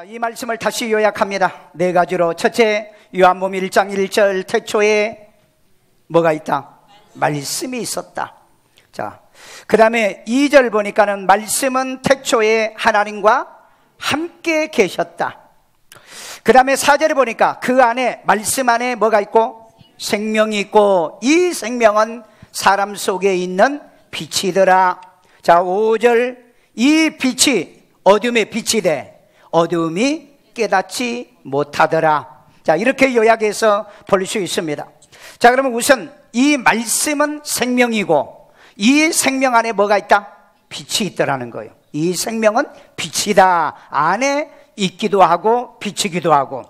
자, 이 말씀을 다시 요약합니다. 네 가지로. 첫째, 요한복음 1장 1절 태초에 뭐가 있다? 말씀이 있었다. 자, 그 다음에 2절 보니까는 말씀은 태초에 하나님과 함께 계셨다. 그 다음에 4절에 보니까 그 안에, 말씀 안에 뭐가 있고? 생명이 있고, 이 생명은 사람 속에 있는 빛이더라. 자, 5절, 이 빛이 어둠의 빛이 돼 어둠이 깨닫지 못하더라. 자, 이렇게 요약해서 볼 수 있습니다. 자, 그러면 우선 이 말씀은 생명이고, 이 생명 안에 뭐가 있다? 빛이 있더라는 거예요. 이 생명은 빛이다. 안에 있기도 하고 빛이기도 하고.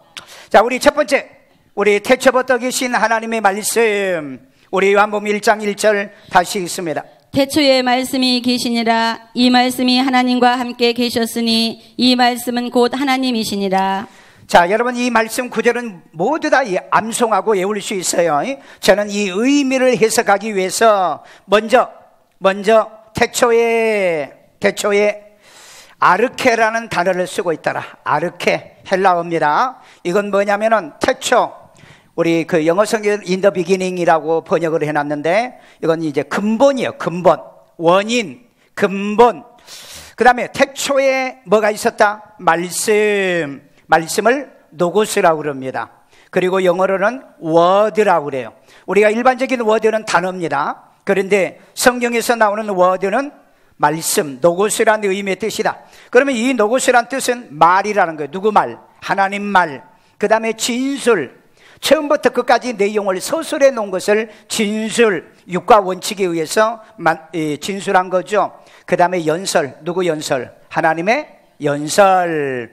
자, 우리 첫 번째, 우리 태초부터 계신 하나님의 말씀, 우리 요한복음 1장 1절 다시 읽습니다. 태초에 말씀이 계시니라. 이 말씀이 하나님과 함께 계셨으니 이 말씀은 곧 하나님이시니라. 자, 여러분, 이 말씀 구절은 모두 다 암송하고 외울 수 있어요. 저는 이 의미를 해석하기 위해서 먼저 태초에 아르케라는 단어를 쓰고 있더라. 아르케, 헬라어입니다. 이건 뭐냐면은 태초, 우리 그 영어 성경 in the beginning이라고 번역을 해놨는데, 이건 이제 근본이에요. 근본, 원인, 근본. 그 다음에 태초에 뭐가 있었다? 말씀을 노고스라고 그럽니다. 그리고 영어로는 word라고 그래요. 우리가 일반적인 word는 단어입니다. 그런데 성경에서 나오는 word는 말씀, 노고스라는 의미의 뜻이다. 그러면 이 노고스라는 뜻은 말이라는 거예요. 누구 말? 하나님 말. 그 다음에 진술, 처음부터 끝까지 내용을 서술해 놓은 것을 진술, 육과 원칙에 의해서 진술한 거죠. 그 다음에 연설, 누구 연설? 하나님의 연설.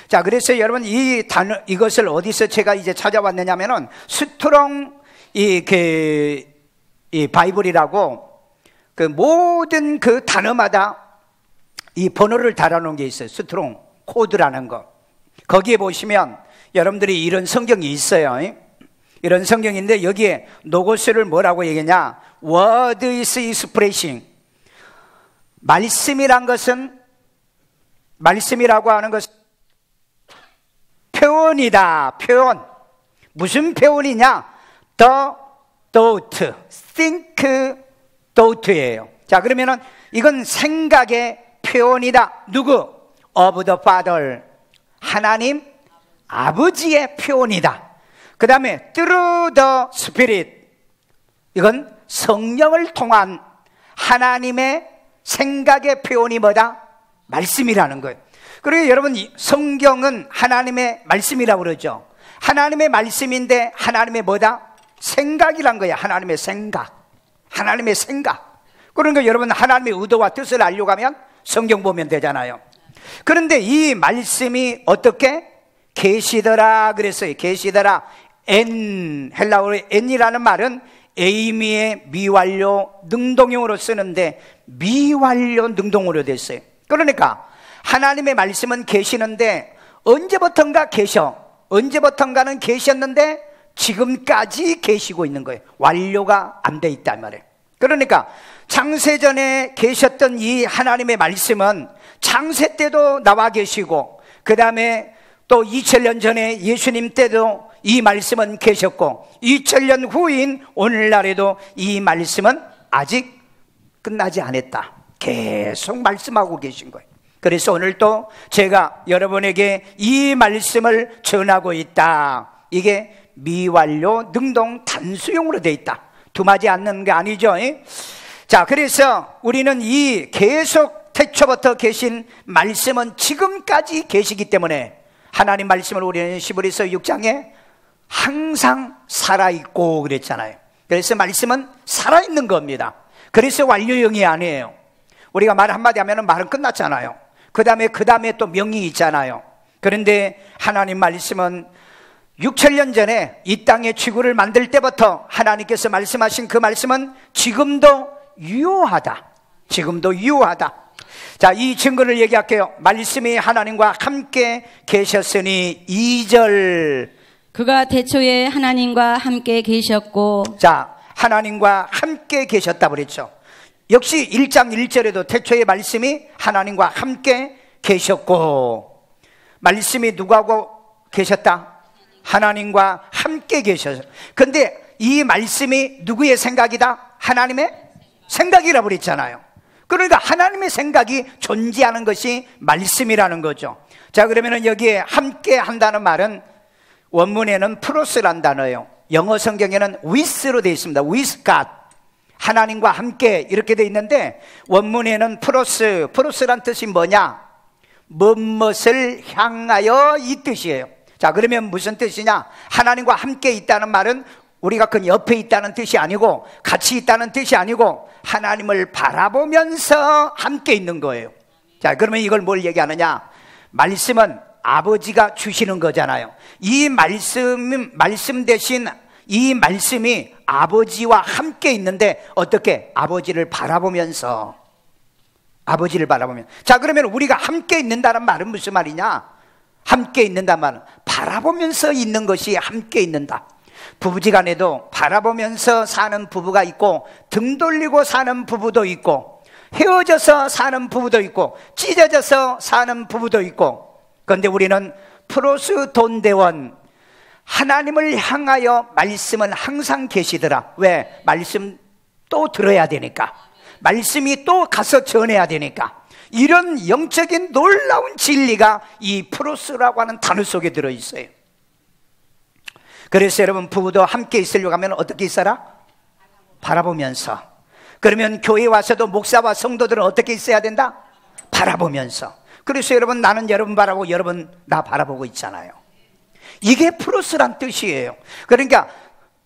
자, 그래서 여러분, 이 단어, 이것을 어디서 제가 이제 찾아왔느냐면은 스트롱 이 바이블이라고 그 모든 그 단어마다 이 번호를 달아놓은 게 있어요. 스트롱 코드라는 거. 거기에 보시면 여러분들이 이런 성경이 있어요. 이런 성경인데 여기에 노고스를 뭐라고 얘기하냐? Word is expressing. 말씀이란 것은, 말씀이라고 하는 것은 표현이다. 표현. 무슨 표현이냐? The thought, think thought예요. 자, 그러면은 이건 생각의 표현이다. 누구? Of the Father. 하나님 아버지의 표현이다. 그 다음에 through the Spirit. 이건 성령을 통한 하나님의 생각의 표현이 뭐다? 말씀이라는 거예요. 그리고 여러분, 성경은 하나님의 말씀이라고 그러죠. 하나님의 말씀인데 하나님의 뭐다? 생각이란 거야. 하나님의 생각. 하나님의 생각. 그러니까 여러분, 하나님의 의도와 뜻을 알려고 하면 성경 보면 되잖아요. 그런데 이 말씀이 어떻게? 계시더라 그랬어요. 계시더라. 헬라어로 n이라는 말은 에이미의 미완료 능동형으로 쓰는데 미완료 능동으로 됐어요. 그러니까 하나님의 말씀은 계시는데 언제부턴가 계셔. 언제부턴가는 계셨는데 지금까지 계시고 있는 거예요. 완료가 안 돼 있단 말이에요. 그러니까 창세전에 계셨던 이 하나님의 말씀은 창세 때도 나와 계시고, 그 다음에 또 2000년 전에 예수님 때도 이 말씀은 계셨고, 2000년 후인 오늘날에도 이 말씀은 아직 끝나지 않았다. 계속 말씀하고 계신 거예요. 그래서 오늘 또 제가 여러분에게 이 말씀을 전하고 있다. 이게 미완료 능동 단수용으로 돼 있다. 두마지 않는 게 아니죠. 자, 그래서 우리는 이 계속 태초부터 계신 말씀은 지금까지 계시기 때문에 하나님 말씀을 우리는 히브리서 6장에 항상 살아있고 그랬잖아요. 그래서 말씀은 살아있는 겁니다. 그래서 완료형이 아니에요. 우리가 말 한마디 하면 말은 끝났잖아요. 그 다음에 또 명이 있잖아요. 그런데 하나님 말씀은 6000년 전에 이 땅의 지구를 만들 때부터 하나님께서 말씀하신 그 말씀은 지금도 유효하다. 지금도 유효하다. 자, 이 증거를 얘기할게요. 말씀이 하나님과 함께 계셨으니 2절. 그가 태초에 하나님과 함께 계셨고. 자, 하나님과 함께 계셨다 그랬죠. 역시 1장 1절에도 태초의 말씀이 하나님과 함께 계셨고, 말씀이 누구하고 계셨다? 하나님과 함께 계셔서. 근데 이 말씀이 누구의 생각이다? 하나님의 생각이라 그랬잖아요. 그러니까 하나님의 생각이 존재하는 것이 말씀이라는 거죠. 자, 그러면은 여기에 함께 한다는 말은 원문에는 프로스란 단어예요. 영어 성경에는 with로 되어 있습니다. with God, 하나님과 함께 이렇게 되어 있는데 원문에는 프로스란 뜻이 뭐냐? 무엇을 향하여 이 뜻이에요. 자, 그러면 무슨 뜻이냐? 하나님과 함께 있다는 말은 우리가 그 옆에 있다는 뜻이 아니고 같이 있다는 뜻이 아니고 하나님을 바라보면서 함께 있는 거예요. 자, 그러면 이걸 뭘 얘기하느냐? 말씀은 아버지가 주시는 거잖아요. 이 말씀 대신 이 말씀이 아버지와 함께 있는데 어떻게? 아버지를 바라보면서. 자, 그러면 우리가 함께 있는다는 말은 무슨 말이냐? 함께 있는다는 말은 바라보면서 있는 것이 함께 있는다. 부부지간에도 바라보면서 사는 부부가 있고 등 돌리고 사는 부부도 있고 헤어져서 사는 부부도 있고 찢어져서 사는 부부도 있고, 그런데 우리는 프로스 돈대원, 하나님을 향하여 말씀은 항상 계시더라. 왜? 말씀 또 들어야 되니까, 말씀이 또 가서 전해야 되니까. 이런 영적인 놀라운 진리가 이 프로스라고 하는 단어 속에 들어있어요. 그래서 여러분, 부부도 함께 있으려고 하면 어떻게 있어라? 바라보면서. 그러면 교회 와서도 목사와 성도들은 어떻게 있어야 된다? 바라보면서. 그래서 여러분, 나는 여러분 바라보고 여러분 나 바라보고 있잖아요. 이게 프로스란 뜻이에요. 그러니까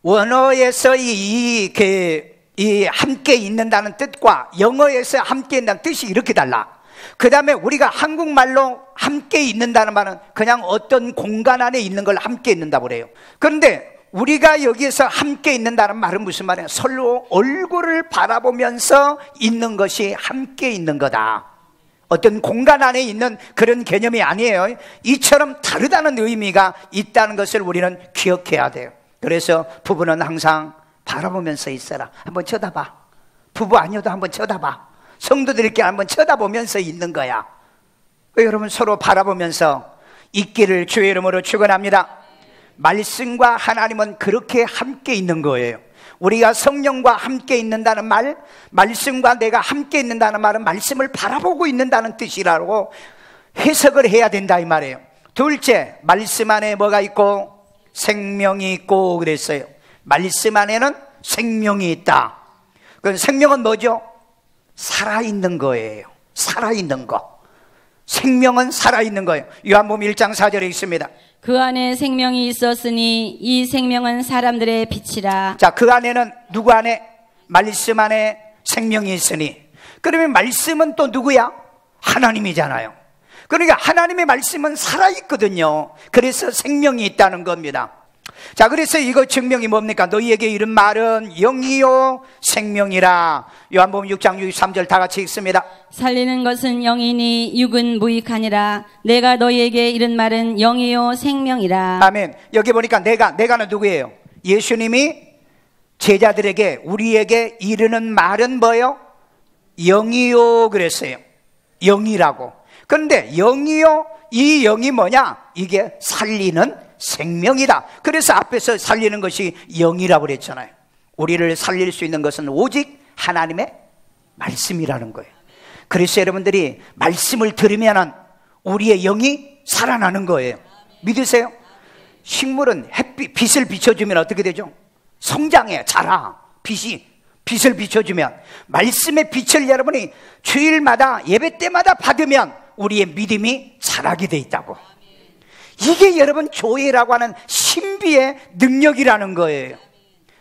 원어에서 이 함께 있는다는 뜻과 영어에서 함께 있는다는 뜻이 이렇게 달라. 그 다음에 우리가 한국말로 함께 있는다는 말은 그냥 어떤 공간 안에 있는 걸 함께 있는다고 그래요. 그런데 우리가 여기에서 함께 있는다는 말은 무슨 말이에요? 서로 얼굴을 바라보면서 있는 것이 함께 있는 거다. 어떤 공간 안에 있는 그런 개념이 아니에요. 이처럼 다르다는 의미가 있다는 것을 우리는 기억해야 돼요. 그래서 부부는 항상 바라보면서 있어라. 한번 쳐다봐. 부부 아니어도 한번 쳐다봐. 성도들끼리 한번 쳐다보면서 있는 거야. 여러분, 서로 바라보면서 있기를 주의 이름으로 축원합니다. 말씀과 하나님은 그렇게 함께 있는 거예요. 우리가 성령과 함께 있는다는 말, 말씀과 내가 함께 있는다는 말은 말씀을 바라보고 있는다는 뜻이라고 해석을 해야 된다 이 말이에요. 둘째, 말씀 안에 뭐가 있고? 생명이 있고 그랬어요. 말씀 안에는 생명이 있다. 그 생명은 뭐죠? 살아있는 거예요. 살아있는 거. 생명은 살아있는 거예요. 요한복음 1장 4절에 있습니다. 그 안에 생명이 있었으니 이 생명은 사람들의 빛이라. 자, 그 안에는 누구 안에? 말씀 안에 생명이 있으니. 그러면 말씀은 또 누구야? 하나님이잖아요. 그러니까 하나님의 말씀은 살아있거든요. 그래서 생명이 있다는 겁니다. 자, 그래서 이거 증명이 뭡니까? 너희에게 이른 말은 영이요 생명이라. 요한복음 6장 63절 다 같이 읽습니다. 살리는 것은 영이니 육은 무익하니라. 내가 너희에게 이른 말은 영이요 생명이라. 아멘. 여기 보니까 내가는 누구예요? 예수님이 제자들에게, 우리에게 이르는 말은 뭐예요? 영이요 그랬어요. 영이라고. 그런데 영이요, 이 영이 뭐냐? 이게 살리는 생명이다. 그래서 앞에서 살리는 것이 영이라고 그랬잖아요. 우리를 살릴 수 있는 것은 오직 하나님의 말씀이라는 거예요. 그래서 여러분들이 말씀을 들으면 우리의 영이 살아나는 거예요. 믿으세요? 식물은 빛을 비춰주면 어떻게 되죠? 성장해, 자라. 빛을 비춰주면, 말씀의 빛을 여러분이 주일마다 예배 때마다 받으면 우리의 믿음이 자라게 돼 있다고. 이게 여러분 교회라고 하는 신비의 능력이라는 거예요.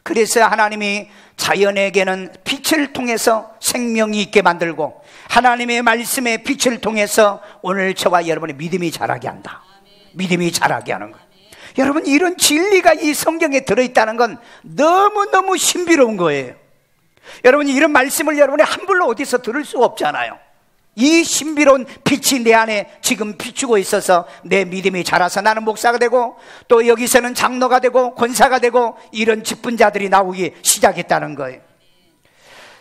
그래서 하나님이 자연에게는 빛을 통해서 생명이 있게 만들고 하나님의 말씀의 빛을 통해서 오늘 저와 여러분의 믿음이 자라게 한다. 믿음이 자라게 하는 거예요. 여러분, 이런 진리가 이 성경에 들어있다는 건 너무너무 신비로운 거예요. 여러분, 이런 말씀을 여러분이 함부로 어디서 들을 수 없잖아요. 이 신비로운 빛이 내 안에 지금 비추고 있어서 내 믿음이 자라서 나는 목사가 되고 또 여기서는 장로가 되고 권사가 되고 이런 직분자들이 나오기 시작했다는 거예요.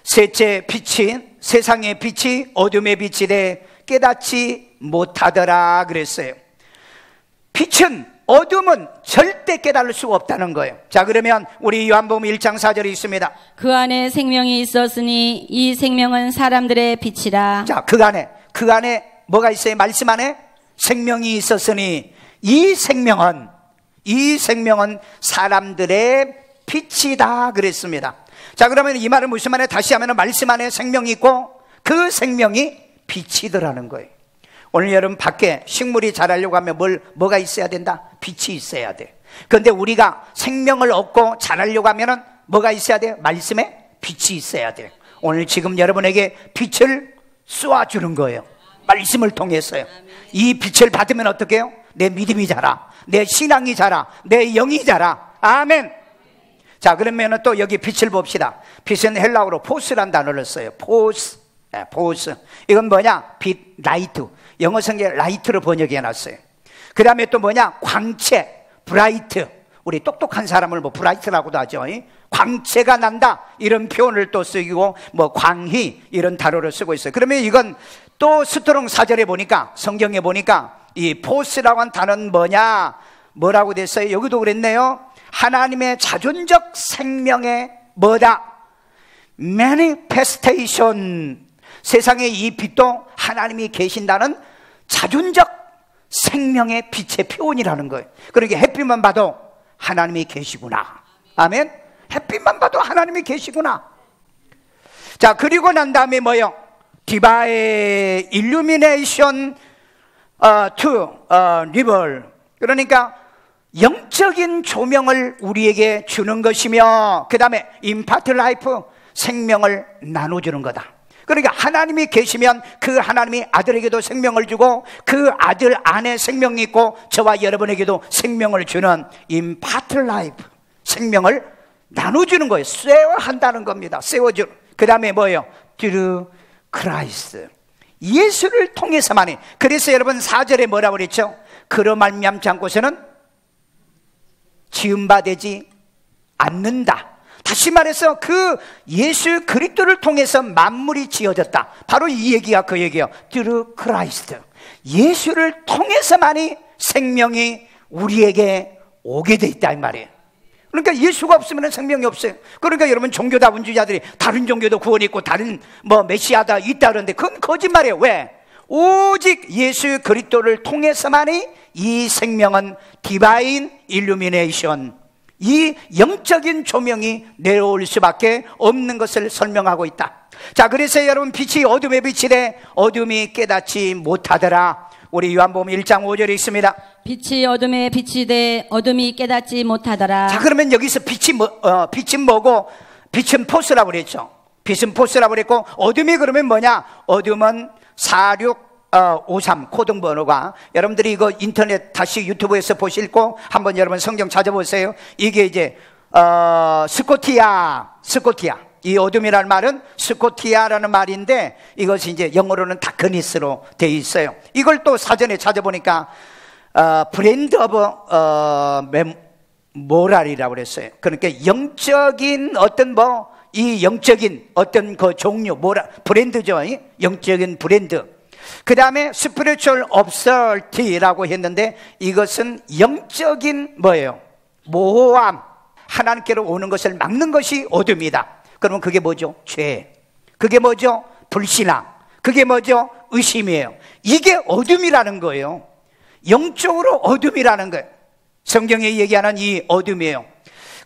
셋째, 빛이, 세상의 빛이 어둠의 빛이래 깨닫지 못하더라 그랬어요. 빛은 어둠은 절대 깨달을 수가 없다는 거예요. 자, 그러면 우리 요한복음 1장 4절에 있습니다. 그 안에 생명이 있었으니 이 생명은 사람들의 빛이라. 자, 그 안에 뭐가 있어요? 말씀 안에 생명이 있었으니 이 생명은 사람들의 빛이다 그랬습니다. 자, 그러면 이 말은 무슨 말이에요? 다시 하면 말씀 안에 생명이 있고 그 생명이 빛이더라는 거예요. 오늘 여러분 밖에 식물이 자라려고 하면 뭐가 있어야 된다? 빛이 있어야 돼. 그런데 우리가 생명을 얻고 자라려고 하면 뭐가 있어야 돼? 말씀에 빛이 있어야 돼. 오늘 지금 여러분에게 빛을 쏘아주는 거예요. 말씀을 통해서요. 이 빛을 받으면 어떻게 해요? 내 믿음이 자라, 내 신앙이 자라, 내 영이 자라. 아멘. 자, 그러면 또 여기 빛을 봅시다. 빛은 헬라어로 포스란 단어를 써요. 포스. 이건 뭐냐? 빛, 라이트. 영어 성경에 라이트로 번역해 놨어요. 그 다음에 또 뭐냐? 광채, 브라이트. 우리 똑똑한 사람을 뭐 브라이트라고도 하죠. 광채가 난다, 이런 표현을 또 쓰고, 뭐 광희, 이런 단어를 쓰고 있어요. 그러면 이건 또 스트롱 사절에 보니까, 성경에 보니까 이 포스라고 한 단어는 뭐라고 됐어요? 여기도 그랬네요. 하나님의 자존적 생명의 뭐다? manifestation. 세상에 이 빛도 하나님이 계신다는 자존적 생명의 빛의 표현이라는 거예요. 그러니까 햇빛만 봐도 하나님이 계시구나. 아멘. 햇빛만 봐도 하나님이 계시구나. 자, 그리고 난 다음에 뭐요? Divine illumination to reveal. 그러니까 영적인 조명을 우리에게 주는 것이며, 그 다음에 impart life, 생명을 나눠주는 거다. 그러니까 하나님이 계시면 그 하나님이 아들에게도 생명을 주고 그 아들 안에 생명이 있고 저와 여러분에게도 생명을 주는 impart life, 생명을 나눠주는 거예요. 쉐어한다는 겁니다. 쉐어주는. 그 다음에 뭐예요? through Christ, 예수를 통해서만이. 그래서 여러분 4절에 뭐라고 그랬죠? 그로 말미암지 않고서는 지음바되지 않는다. 다시 말해서 그 예수 그리스도를 통해서 만물이 지어졌다. 바로 이 얘기가 그 얘기예요. through Christ, 예수를 통해서만이 생명이 우리에게 오게 돼 있다 이 말이에요. 그러니까 예수가 없으면 생명이 없어요. 그러니까 여러분 종교다원주의자들이 다른 종교도 구원이 있고 다른 뭐 메시아다 있다 그러는데 그건 거짓말이에요. 왜? 오직 예수 그리스도를 통해서만이 이 생명은 디바인 일루미네이션, 이 영적인 조명이 내려올 수밖에 없는 것을 설명하고 있다. 자, 그래서 여러분 빛이 어둠의 빛이래 어둠이 깨닫지 못하더라. 우리 요한복음 1장 5절에 있습니다. 빛이 어둠의 빛이 돼 어둠이 깨닫지 못하더라. 자, 그러면 여기서 빛은 뭐고? 빛은 포스라고 그랬죠. 빛은 포스라고 그랬고 어둠이 그러면 뭐냐? 어둠은 4653 코드 번호가, 여러분들이 이거 인터넷 다시 유튜브에서 보시고 한번 여러분 성경 찾아보세요. 이게 이제 스코티아. 이 어둠이라는 말은 스코티아라는 말인데 이것이 이제 영어로는 다크니스로 되어 있어요. 이걸 또 사전에 찾아보니까 브랜드 오브 모랄이라고 그랬어요. 그러니까 영적인 어떤 이 영적인 어떤 그 종류, 브랜드죠. 영적인 브랜드. 그 다음에 spiritual absurd이라고 했는데 이것은 영적인 뭐예요? 모호함, 하나님께로 오는 것을 막는 것이 어둠이다. 그러면 그게 뭐죠? 죄. 그게 뭐죠? 불신앙. 그게 뭐죠? 의심이에요. 이게 어둠이라는 거예요. 영적으로 어둠이라는 거예요. 성경에 얘기하는 이 어둠이에요.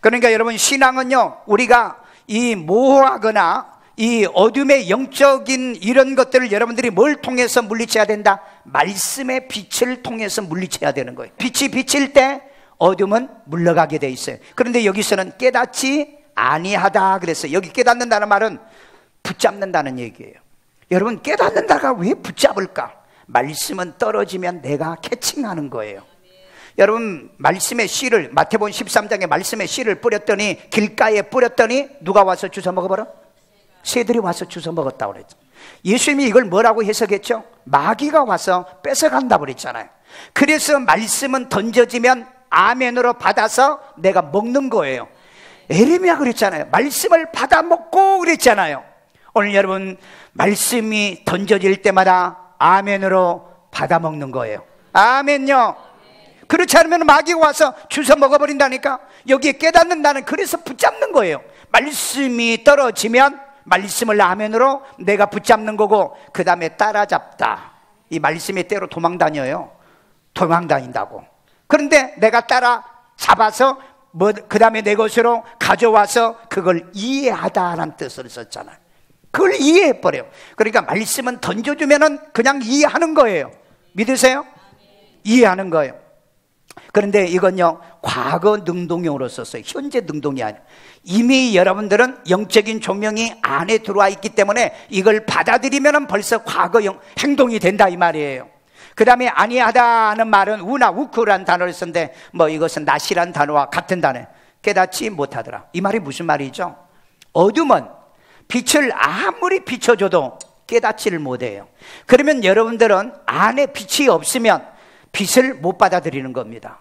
그러니까 여러분 신앙은요, 우리가 이 모호하거나 이 어둠의 영적인 이런 것들을 여러분들이 뭘 통해서 물리쳐야 된다? 말씀의 빛을 통해서 물리쳐야 되는 거예요. 빛이 비칠 때 어둠은 물러가게 돼 있어요. 그런데 여기서는 깨닫지 아니하다 그랬어요. 여기 깨닫는다는 말은 붙잡는다는 얘기예요. 여러분 깨닫는다가 왜 붙잡을까? 말씀은 떨어지면 내가 캐칭하는 거예요. 여러분 말씀의 씨를, 마태복음 13장에 말씀의 씨를 뿌렸더니, 길가에 뿌렸더니 누가 와서 주워 먹어버려? 새들이 와서 주워 먹었다고 그랬죠. 예수님이 이걸 뭐라고 해석했죠? 마귀가 와서 뺏어간다고 그랬잖아요. 그래서 말씀은 던져지면 아멘으로 받아서 내가 먹는 거예요. 에레미야 그랬잖아요. 말씀을 받아 먹고 그랬잖아요. 오늘 여러분 말씀이 던져질 때마다 아멘으로 받아 먹는 거예요. 아멘요. 그렇지 않으면 마귀가 와서 주워 먹어버린다니까. 여기에 깨닫는다는, 그래서 붙잡는 거예요. 말씀이 떨어지면 말씀을 아멘으로 내가 붙잡는 거고, 그 다음에 따라잡다. 이 말씀이 때로 도망다녀요. 도망다닌다고. 그런데 내가 따라잡아서 그 다음에 내 것으로 가져와서 그걸 이해하다라는 뜻을 썼잖아요. 그걸 이해해버려요. 그러니까 말씀은 던져주면은 그냥 이해하는 거예요. 믿으세요? 이해하는 거예요. 그런데 이건요, 과거 능동형으로 썼어요. 현재 능동이 아니에요. 이미 여러분들은 영적인 조명이 안에 들어와 있기 때문에 이걸 받아들이면 벌써 과거형 행동이 된다 이 말이에요. 그 다음에 아니하다는 말은 우나 우크라는 단어를 썼는데, 이것은 낫이란 단어와 같은 단어. 깨닫지 못하더라. 이 말이 무슨 말이죠? 어둠은 빛을 아무리 비춰줘도 깨닫지를 못해요. 그러면 여러분들은 안에 빛이 없으면 빛을 못 받아들이는 겁니다.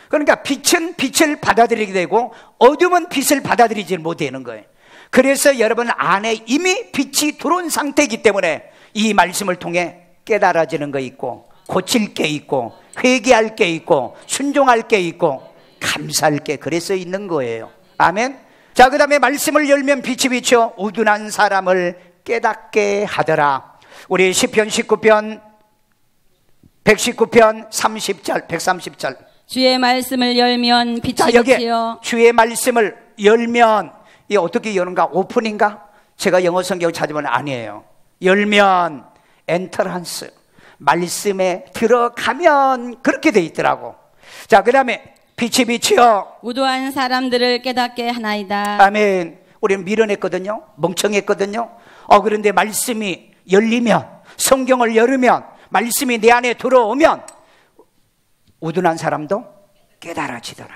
그러니까 빛은 빛을 받아들이게 되고 어둠은 빛을 받아들이지 못하는 거예요. 그래서 여러분 안에 이미 빛이 들어온 상태이기 때문에 이 말씀을 통해 깨달아지는 거 있고, 고칠 게 있고, 회개할 게 있고, 순종할 게 있고, 감사할 게 그래서 있는 거예요. 아멘. 자, 그 다음에 말씀을 열면 빛이 비쳐 우둔한 사람을 깨닫게 하더라. 우리 시편 19편 119편 30절 130절. 주의 말씀을 열면 빛이 자, 여기 비치어. 주의 말씀을 열면, 이게 어떻게 여는가? 오픈인가? 제가 영어 성경 찾으면 아니에요. 열면 엔터런스, 말씀에 들어가면 그렇게 돼 있더라고. 자, 그 다음에 빛이 비치어 우두한 사람들을 깨닫게 하나이다. 아멘. 우리는 미련했거든요. 멍청했거든요. 그런데 말씀이 열리면, 성경을 열으면, 말씀이 내 안에 들어오면 우둔한 사람도 깨달아지더라.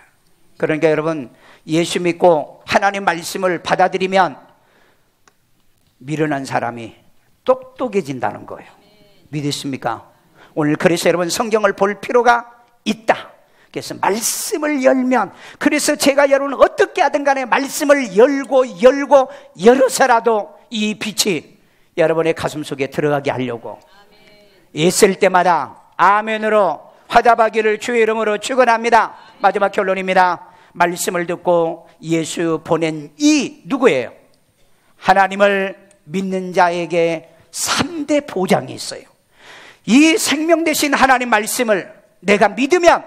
그러니까 여러분, 예수 믿고 하나님 말씀을 받아들이면 미련한 사람이 똑똑해진다는 거예요. 믿으십니까? 오늘 그래서 여러분 성경을 볼 필요가 있다. 그래서 말씀을 열면, 그래서 제가 여러분 어떻게 하든 간에 말씀을 열어서라도 이 빛이 여러분의 가슴 속에 들어가게 하려고 애쓸 때마다 아멘으로 화답하기를 주의 이름으로 축원합니다. 마지막 결론입니다. 말씀을 듣고 예수 보낸 이 누구예요? 하나님을 믿는 자에게 3대 보장이 있어요. 이 생명 되신 하나님 말씀을 내가 믿으면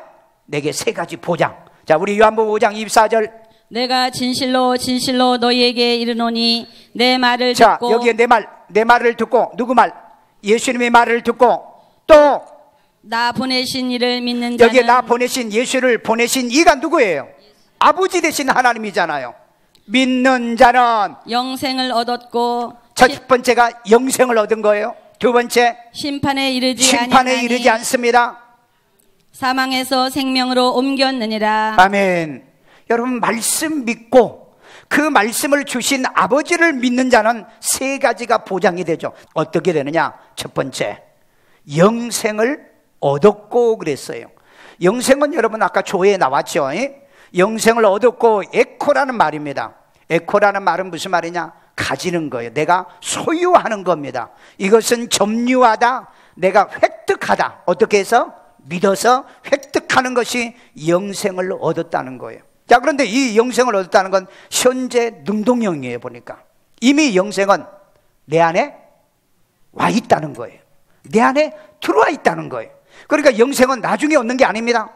내게 3가지 보장. 자, 우리 요한복음 5장 24절. 내가 진실로 진실로 너희에게 이르노니 내 말을 자, 듣고. 여기에 내 말을 듣고, 누구 말? 예수님의 말을 듣고, 또 나 보내신 이를 믿는 자는. 여기에 나 보내신 예수를 보내신 이가 누구예요? 아버지 되신 하나님이잖아요. 믿는 자는 영생을 얻었고. 첫 번째가 영생을 얻은 거예요. 두 번째, 심판에 이르지 않습니다. 사망에서 생명으로 옮겼느니라. 아멘. 여러분, 말씀 믿고 그 말씀을 주신 아버지를 믿는 자는 3가지가 보장이 되죠. 어떻게 되느냐? 첫 번째, 영생을 얻었고 그랬어요. 영생은 여러분 아까 조회에 나왔죠. 영생을 얻었고, 에코라는 말입니다. 에코라는 말은 무슨 말이냐? 가지는 거예요. 내가 소유하는 겁니다. 이것은 점유하다, 내가 획득하다. 어떻게 해서? 믿어서 획득하는 것이 영생을 얻었다는 거예요. 자, 그런데 이 영생을 얻었다는 건 현재 능동형이에요. 보니까 이미 영생은 내 안에 와 있다는 거예요. 내 안에 들어와 있다는 거예요. 그러니까 영생은 나중에 얻는 게 아닙니다.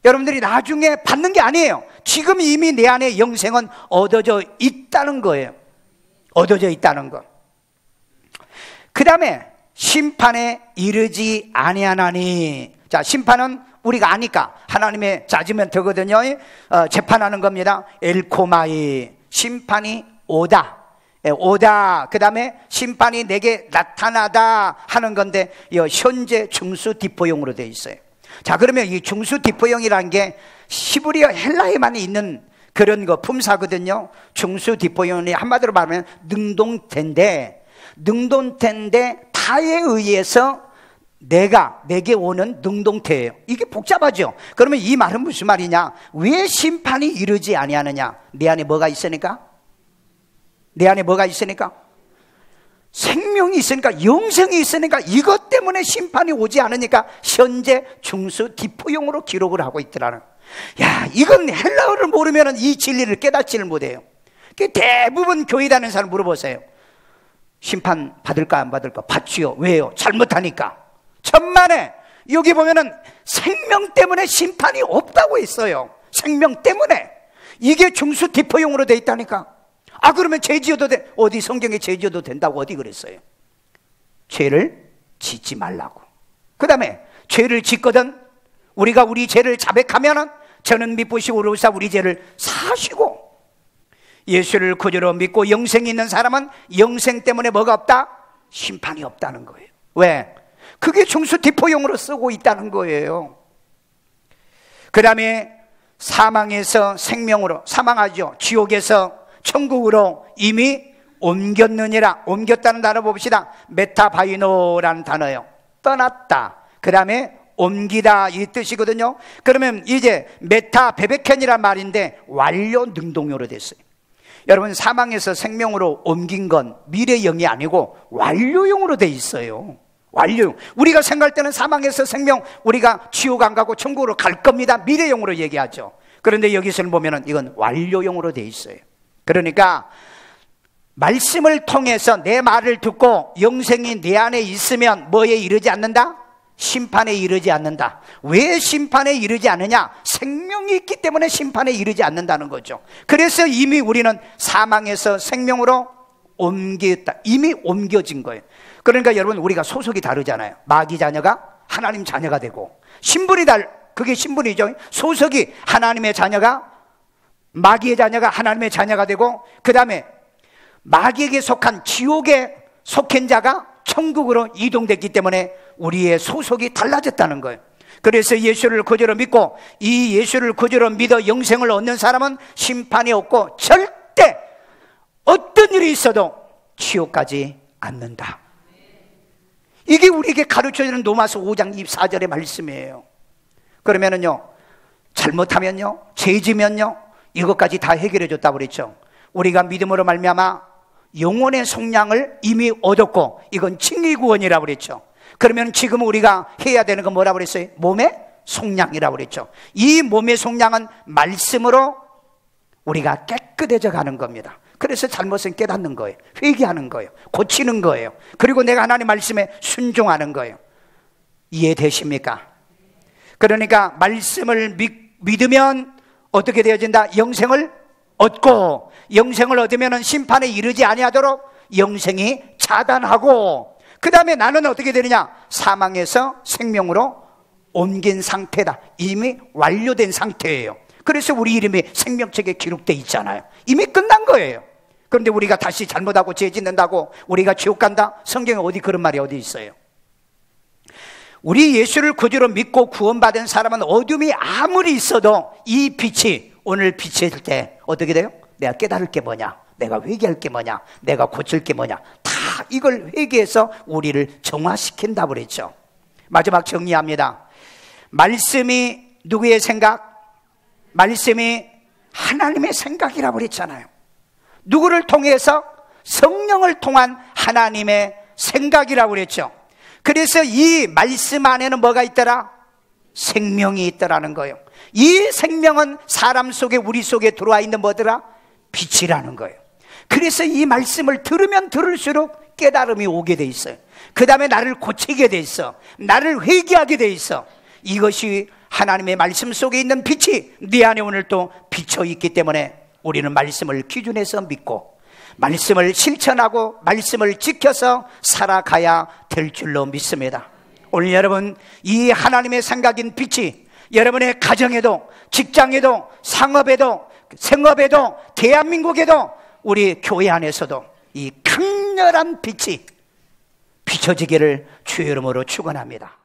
여러분들이 나중에 받는 게 아니에요. 지금 이미 내 안에 영생은 얻어져 있다는 거예요. 얻어져 있다는 것. 그 다음에 심판에 이르지 아니하나니. 자, 심판은 우리가 아니까 하나님의 자지멘트거든요. 재판하는 겁니다. 엘코마이, 심판이 오다. 오다. 그 다음에 심판이 내게 나타나다 하는 건데, 현재 중수 디포용으로 되어 있어요. 자, 그러면 이 중수 디포용이라는 게 히브리어 헬라에만 있는 그런 거 품사거든요. 중수 디포용이 한마디로 말하면 능동태인데 타에 의해서 내게 오는 능동태예요. 이게 복잡하죠. 그러면 이 말은 무슨 말이냐? 왜 심판이 이르지 아니하느냐? 내 안에 뭐가 있으니까? 내 안에 뭐가 있으니까? 생명이 있으니까, 영생이 있으니까 이것 때문에 심판이 오지 않으니까 현재 중수 디포용으로 기록을 하고 있더라는. 야, 이건 헬라어를 모르면 이 진리를 깨닫지를 못해요. 대부분 교회 다니는 사람 물어보세요. 심판 받을까 안 받을까? 받지요. 왜요? 잘못하니까. 천만에 여기 보면은 생명 때문에 심판이 없다고 했어요. 생명 때문에. 이게 중수 디포용으로 돼 있다니까. 아, 그러면 죄 지어도 돼? 어디 성경에 죄 지어도 된다고 어디 그랬어요? 죄를 짓지 말라고. 그 다음에 죄를 짓거든 우리가 우리 죄를 자백하면은 저는 미쁘시고 오르사 우리 죄를 사시고, 예수를 구주로 믿고 영생이 있는 사람은 영생 때문에 뭐가 없다? 심판이 없다는 거예요. 왜? 그게 중수 디포용으로 쓰고 있다는 거예요. 그 다음에 사망에서 생명으로, 사망하죠. 지옥에서 천국으로 이미 옮겼느니라. 옮겼다는 단어 봅시다. 메타바이노라는 단어요. 떠났다. 그 다음에 옮기다 이 뜻이거든요. 그러면 이제 메타베베켄이란 말인데 완료 능동으로 됐어요. 여러분, 사망에서 생명으로 옮긴 건 미래형이 아니고 완료형으로 돼 있어요. 완료형. 우리가 생각할 때는 사망에서 생명, 우리가 지옥 안 가고 천국으로 갈 겁니다. 미래형으로 얘기하죠. 그런데 여기서는 보면은 이건 완료형으로 돼 있어요. 그러니까 말씀을 통해서 내 말을 듣고 영생이 내 안에 있으면 뭐에 이르지 않는다? 심판에 이르지 않는다. 왜 심판에 이르지 않느냐? 생명이 있기 때문에 심판에 이르지 않는다는 거죠. 그래서 이미 우리는 사망에서 생명으로 옮겼다. 이미 옮겨진 거예요. 그러니까 여러분, 우리가 소속이 다르잖아요. 마귀 자녀가 하나님 자녀가 되고, 신분이 그게 신분이죠. 소속이 하나님의 자녀가, 마귀의 자녀가 하나님의 자녀가 되고, 그 다음에 마귀에게 속한 지옥에 속한 자가 천국으로 이동됐기 때문에 우리의 소속이 달라졌다는 거예요. 그래서 예수를 구주로 믿고, 이 예수를 구주로 믿어 영생을 얻는 사람은 심판이 없고 절대 어떤 일이 있어도 지옥 가지 않는다. 이게 우리에게 가르쳐주는 로마서 5장 24절의 말씀이에요. 그러면은요, 잘못하면요, 죄지면요, 이것까지 다 해결해 줬다고 그랬죠. 우리가 믿음으로 말미암아 영혼의 속량을 이미 얻었고, 이건 칭의구원이라고 그랬죠. 그러면 지금 우리가 해야 되는 건 뭐라고 그랬어요? 몸의 속량이라고 그랬죠. 이 몸의 속량은 말씀으로 우리가 깨끗해져 가는 겁니다. 그래서 잘못은 깨닫는 거예요. 회개하는 거예요. 고치는 거예요. 그리고 내가 하나님 말씀에 순종하는 거예요. 이해되십니까? 그러니까 말씀을 믿으면 어떻게 되어진다? 영생을 얻고, 영생을 얻으면 심판에 이르지 아니하도록 영생이 차단하고, 그 다음에 나는 어떻게 되느냐? 사망에서 생명으로 옮긴 상태다. 이미 완료된 상태예요. 그래서 우리 이름이 생명책에 기록되어 있잖아요. 이미 끝난 거예요. 그런데 우리가 다시 잘못하고 죄 짓는다고 우리가 지옥 간다? 성경에 어디 그런 말이 어디 있어요? 우리 예수를 구주로 믿고 구원받은 사람은 어둠이 아무리 있어도 이 빛이 오늘 비칠 때 어떻게 돼요? 내가 깨달을 게 뭐냐? 내가 회개할 게 뭐냐? 내가 고칠 게 뭐냐? 다 이걸 회개해서 우리를 정화시킨다고 그랬죠. 마지막 정리합니다. 말씀이 누구의 생각? 말씀이 하나님의 생각이라고 그랬잖아요. 누구를 통해서? 성령을 통한 하나님의 생각이라고 그랬죠. 그래서 이 말씀 안에는 뭐가 있더라? 생명이 있더라는 거예요. 이 생명은 사람 속에, 우리 속에 들어와 있는 뭐더라? 빛이라는 거예요. 그래서 이 말씀을 들으면 들을수록 깨달음이 오게 돼 있어요. 그 다음에 나를 고치게 돼 있어. 나를 회개하게 돼 있어. 이것이 하나님의 말씀 속에 있는 빛이 네 안에 오늘 또 비쳐 있기 때문에 우리는 말씀을 기준해서 믿고 말씀을 실천하고 말씀을 지켜서 살아가야 될 줄로 믿습니다. 오늘 여러분, 이 하나님의 생각인 빛이 여러분의 가정에도, 직장에도, 상업에도, 생업에도, 대한민국에도, 우리 교회 안에서도 이 강렬한 빛이 비춰지기를 주의 이름으로 축원합니다.